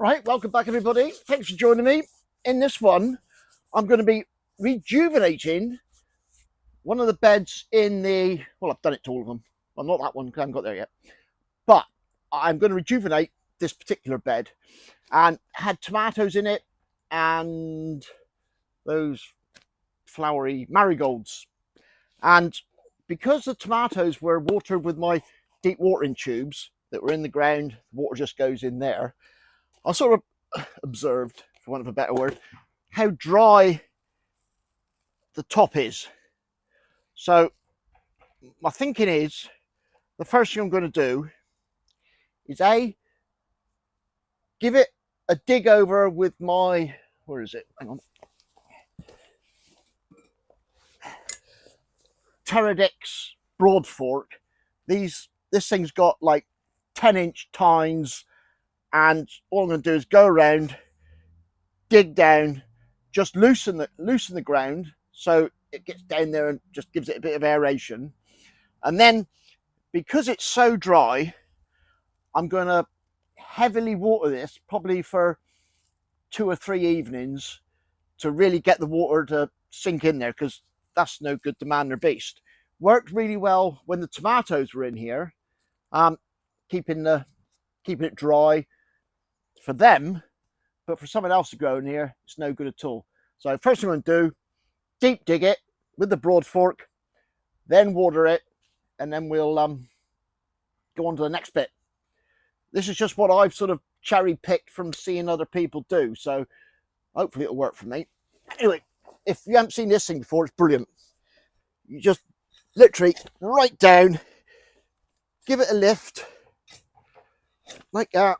Right, welcome back everybody. Thanks for joining me. In this one, I'm going to be rejuvenating one of the beds in the, well, I've done it to all of them. Well, not that one because I haven't got there yet. But I'm going to rejuvenate this particular bed, and had tomatoes in it and those flowery marigolds. And because the tomatoes were watered with my deep watering tubes that were in the ground, water just goes in there, I sort of observed, for want of a better word, how dry the top is. So my thinking is, the first thing I'm going to do is give it a dig over with my, where is it? Hang on. Pterodix broad fork. This thing's got like 10-inch tines, and all I'm going to do is go around, dig down, just loosen the ground so it gets down there and just gives it a bit of aeration. And then, because it's so dry, I'm going to heavily water this, probably for 2 or 3 evenings, to really get the water to sink in there, because that's no good to man or beast. Worked really well when the tomatoes were in here, keeping it dry for them, but for someone else to grow in here, it's no good at all. So first thing I'm going to do, deep dig it with the broad fork, then water it, and then we'll go on to the next bit. This is just what I've sort of cherry picked from seeing other people do, so hopefully it'll work for me. Anyway, if you haven't seen this thing before, it's brilliant. You just literally right down, give it a lift like that,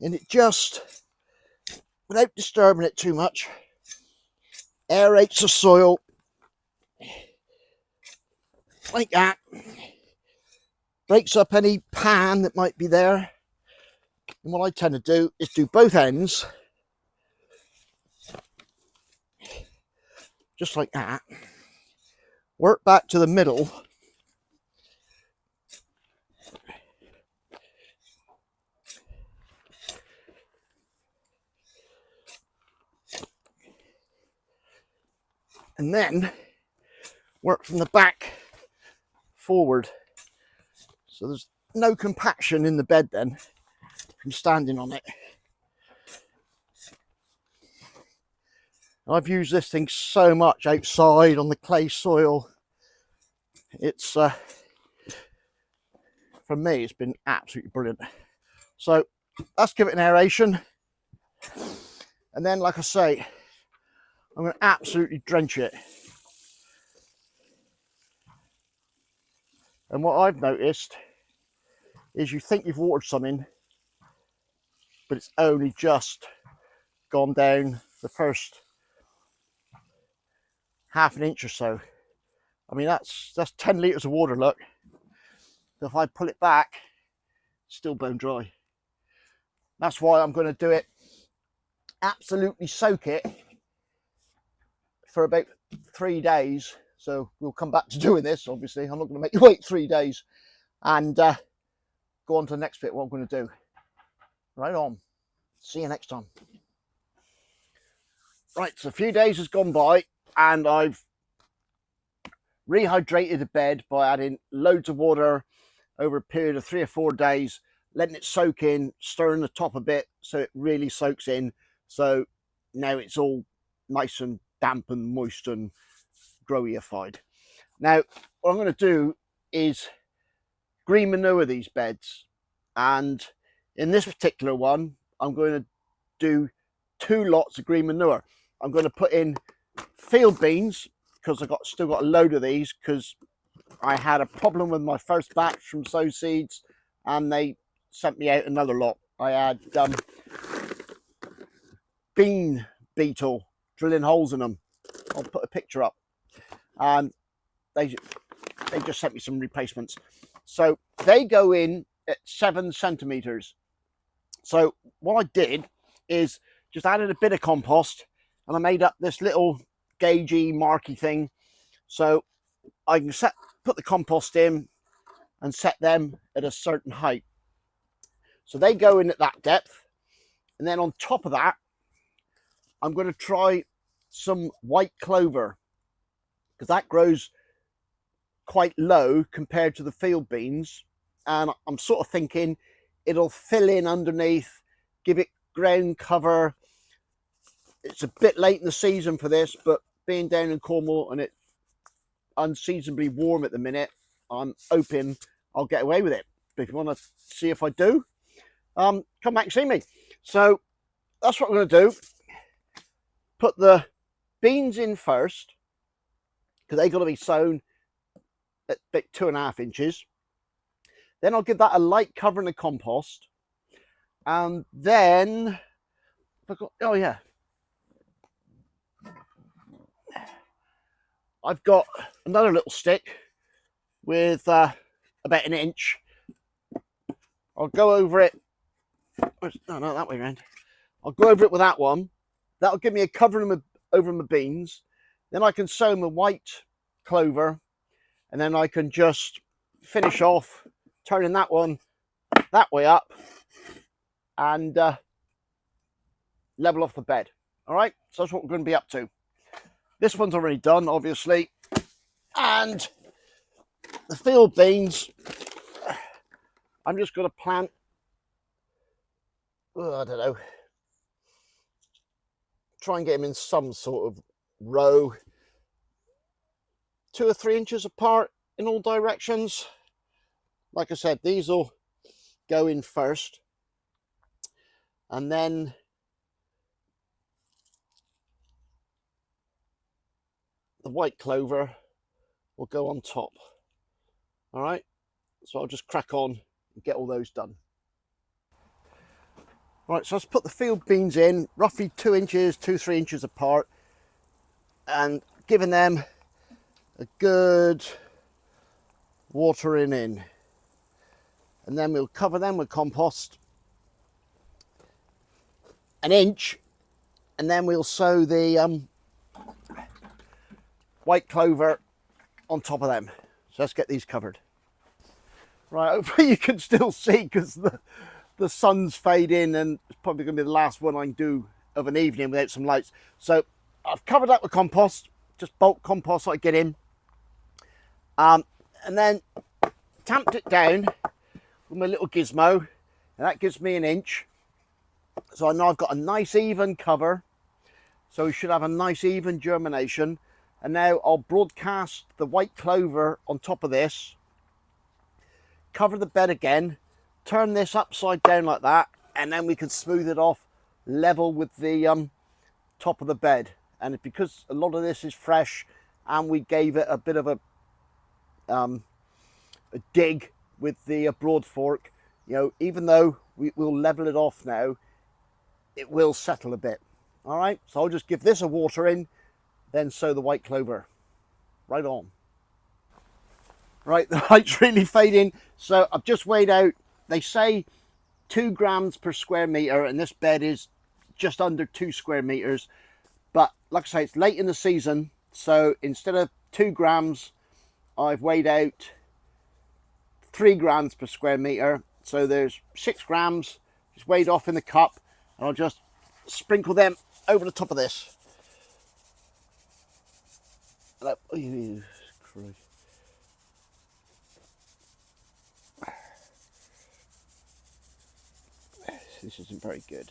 and it just, without disturbing it too much, aerates the soil like that, breaks up any pan that might be there. And what I tend to do is do both ends just like that, work back to the middle, and then work from the back forward, so there's no compaction in the bed then from standing on it. I've used this thing so much outside on the clay soil. It's for me, it's been absolutely brilliant. So let's give it an aeration, and then, like I say, I'm going to absolutely drench it. And what I've noticed is, you think you've watered something, but it's only just gone down the first half an inch or so. I mean, that's 10 litres of water, look. So if I pull it back, it's still bone dry. That's why I'm going to do it, absolutely soak it for about 3 days. So we'll come back to doing this, obviously. I'm not going to make you wait 3 days, and go on to the next bit, what I'm going to do. Right on. See you next time. Right, so a few days has gone by, and I've rehydrated the bed by adding loads of water over a period of 3 or 4 days, letting it soak in, stirring the top a bit so it really soaks in. So now it's all nice and damp and moist and growified. Now what I'm going to do is green manure these beds, and in this particular one I'm going to do 2 lots of green manure. I'm going to put in field beans, because I've still got a load of these, because I had a problem with my first batch from Sow Seeds and they sent me out another lot. I had bean beetle drilling holes in them. I'll put a picture up, and they just sent me some replacements. So they go in at 7 centimeters. So what I did is just added a bit of compost, and I made up this little gaugey marky thing, so I can put the compost in and set them at a certain height. So they go in at that depth, And then on top of that, I'm going to try some white clover, because that grows quite low compared to the field beans. And I'm sort of thinking it'll fill in underneath, give it ground cover. It's a bit late in the season for this, but being down in Cornwall and it's unseasonably warm at the minute, I'm hoping I'll get away with it. But if you want to see if I do, come back and see me. So that's what I'm going to do. Put the beans in first, because they've got to be sown at about 2.5 inches. Then I'll give that a light cover in the compost. And then, oh yeah, I've got another little stick with about 1 inch. I'll go over it. No, not that way around. I'll go over it with that one. That'll give me a cover over my beans. Then I can sow my white clover, and then I can just finish off turning that one that way up and level off the bed. All right, so that's what we're going to be up to. This one's already done, obviously, and the field beans, I'm just going to plant, I don't know, try and get them in some sort of row, 2 or 3 inches apart in all directions. Like I said, these will go in first, and then the white clover will go on top. All right, so I'll just crack on and get all those done. All right, so let's put the field beans in roughly 2 inches, 2-3 inches apart, and giving them a good watering in. And then we'll cover them with compost 1 inch, and then we'll sow the white clover on top of them. So let's get these covered. Right, hopefully you can still see, because the sun's fading, and it's probably going to be the last one I can do of an evening without some lights. So I've covered that with compost, just bulk compost I get in, and then tamped it down with my little gizmo, and that gives me 1 inch. So I know I've got a nice even cover, so we should have a nice even germination. And now I'll broadcast the white clover on top of this, cover the bed again, turn this upside down like that, and then we can smooth it off level with the top of the bed. And because a lot of this is fresh, and we gave it a bit of a dig with the broad fork, you know, even though we'll level it off now, it will settle a bit. All right, so I'll just give this a water in, then sow the white clover. Right on. Right, the light's really fading, so I've just weighed out. They say 2 grams per square meter, and this bed is just under 2 square meters. But like I say, it's late in the season, so instead of 2 grams, I've weighed out 3 grams per square meter. So there's 6 grams just weighed off in the cup, and I'll just sprinkle them over the top of this. Oh, Christ. This isn't very good.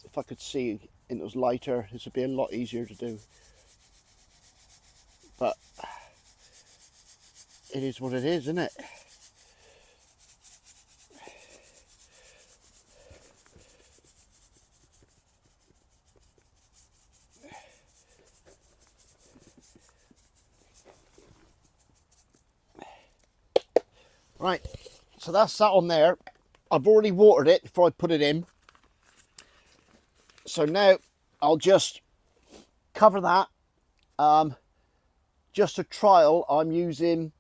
If I could see and it was lighter, this would be a lot easier to do. But it is what it is, isn't it? Right, so that's that on there. I've already watered it before I put it in. So now I'll just cover that. Just a trial, I'm using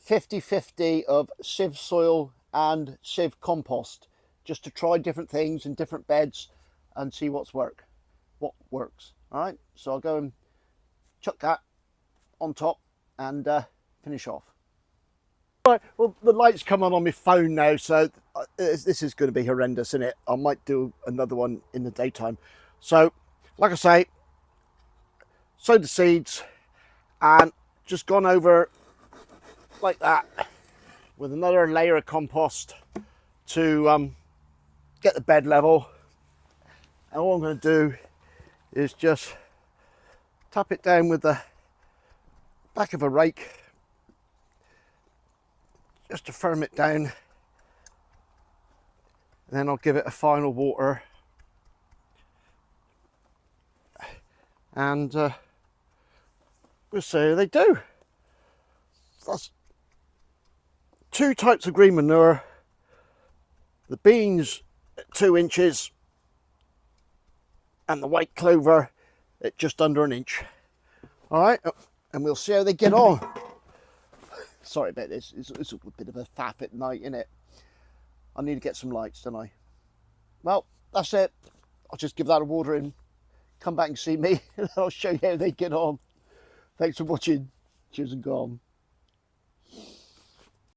50-50 of sieve soil and sieve compost, just to try different things in different beds and see what works. All right, so I'll go and chuck that on top and finish off. Right, well, the lights come on my phone now, so this is going to be horrendous, isn't it? I might do another one in the daytime. So, like I say, sowed the seeds and just gone over like that with another layer of compost to get the bed level. And all I'm going to do is just tap it down with the back of a rake just to firm it down, and then I'll give it a final water, and we'll see how they do. That's 2 types of green manure. The beans at 2 inches and the white clover at just under 1 inch. All right, and we'll see how they get on. Sorry about this, it's a bit of a faff at night, isn't it? I need to get some lights, don't I? Well, that's it. I'll just give that a water and come back and see me, and I'll show you how they get on. Thanks for watching. Cheers and gone.